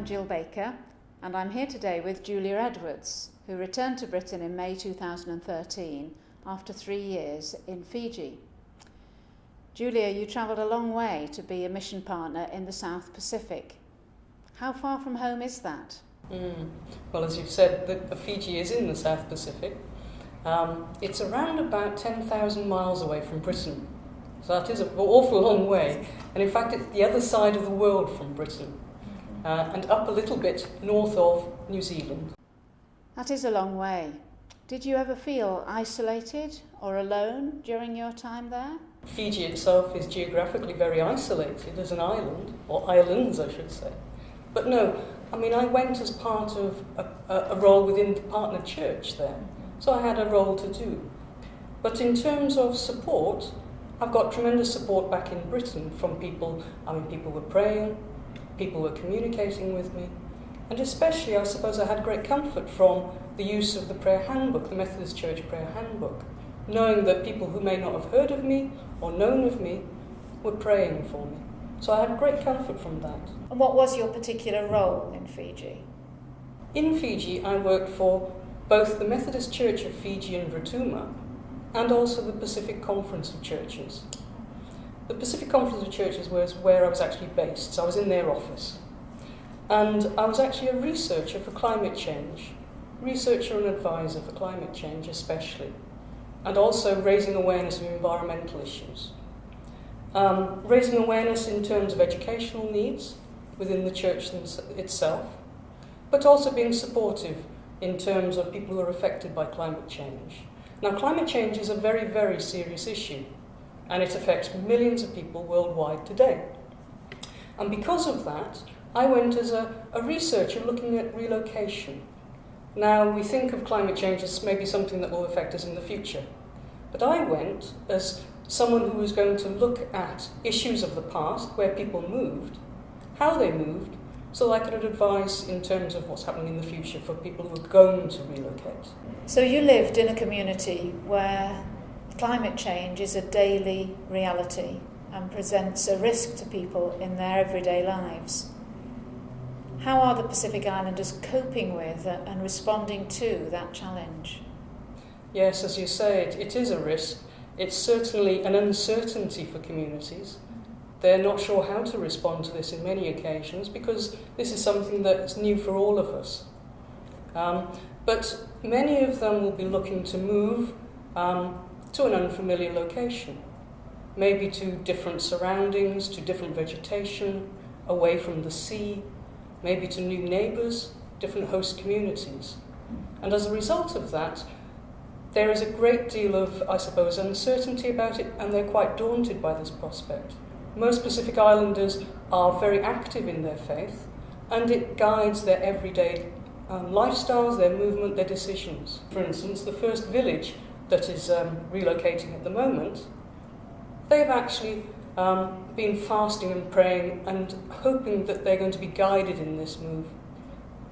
Jill Baker, and I'm here today with Julia Edwards, who returned to Britain in May 2013 after 3 years in Fiji. Julia, you travelled a long way to be a mission partner in the South Pacific. How far from home is that? Well, as you've said, Fiji is in the South Pacific. It's around about 10,000 miles away from Britain. So that is an awful long way. And in fact, it's the other side of the world from Britain. And up a little bit north of New Zealand. That is a long way. Did you ever feel isolated or alone during your time there? Fiji itself is geographically very isolated as an island, or islands I should say. But no, I went as part of a role within the partner church there. So I had a role to do. But in terms of support, I've got tremendous support back in Britain from people. People were praying, people were communicating with me, and especially I suppose I had great comfort from the use of the prayer handbook, the Methodist Church prayer handbook, knowing that people who may not have heard of me or known of me were praying for me. So I had great comfort from that. And what was your particular role in Fiji? In Fiji, I worked for both the Methodist Church of Fiji and Rotuma and also the Pacific Conference of Churches. The Pacific Conference of Churches was where I was actually based, so I was in their office. And I was actually a researcher for climate change, researcher and advisor for climate change especially, and also raising awareness of environmental issues. Raising awareness in terms of educational needs within the church itself, but also being supportive in terms of people who are affected by climate change. Now, climate change is a very, very serious issue, and it affects millions of people worldwide today. And because of that, I went as a researcher looking at relocation. Now, we think of climate change as maybe something that will affect us in the future. But I went as someone who was going to look at issues of the past, where people moved, how they moved, so I could advise in terms of what's happening in the future for people who are going to relocate. So you lived in a community where climate change is a daily reality and presents a risk to people in their everyday lives. How are the Pacific Islanders coping with and responding to that challenge? Yes, as you say, it is a risk. It's certainly an uncertainty for communities. They're not sure how to respond to this in many occasions because this is something that's new for all of us. But many of them will be looking to move to an unfamiliar location, maybe to different surroundings, to different vegetation, away from the sea, maybe to new neighbours, different host communities. And as a result of that, there is a great deal of, I suppose, uncertainty about it, and they're quite daunted by this prospect. Most Pacific Islanders are very active in their faith, and it guides their everyday lifestyles, their movement, their decisions. For instance, the first village that is relocating at the moment, they've actually been fasting and praying and hoping that they're going to be guided in this move,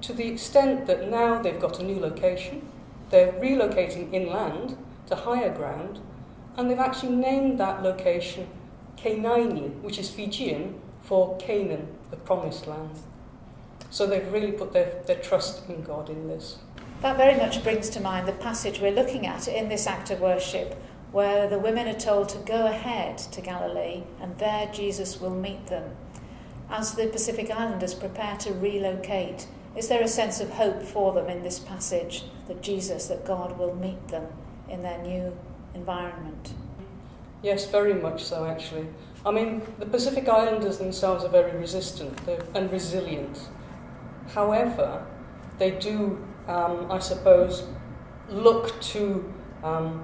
to the extent that now they've got a new location, they're relocating inland to higher ground, and they've actually named that location Kainaini, which is Fijian for Canaan, the promised land. So they've really put their trust in God in this. That very much brings to mind the passage we're looking at in this act of worship, where the women are told to go ahead to Galilee and there Jesus will meet them. As the Pacific Islanders prepare to relocate, is there a sense of hope for them in this passage that God will meet them in their new environment? Yes, very much so, actually. The Pacific Islanders themselves are very resistant and resilient. However, they do, I suppose, look to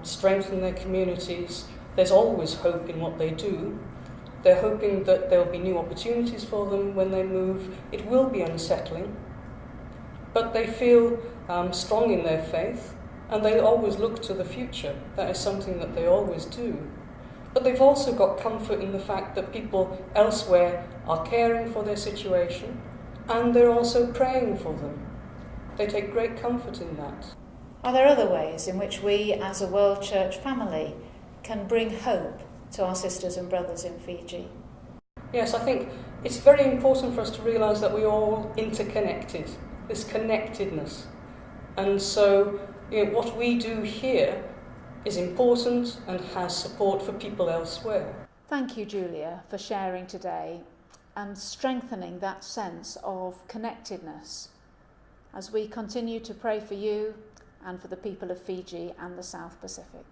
strengthen their communities. There's always hope in what they do. They're hoping that there'll be new opportunities for them when they move. It will be unsettling, but they feel strong in their faith, and they always look to the future. That is something that they always do. But they've also got comfort in the fact that people elsewhere are caring for their situation, and they're also praying for them. They take great comfort in that. Are there other ways in which we, as a World Church family, can bring hope to our sisters and brothers in Fiji? Yes, I think it's very important for us to realise that we're all interconnected, this connectedness. And so what we do here is important and has support for people elsewhere. Thank you, Julia, for sharing today and strengthening that sense of connectedness as we continue to pray for you and for the people of Fiji and the South Pacific.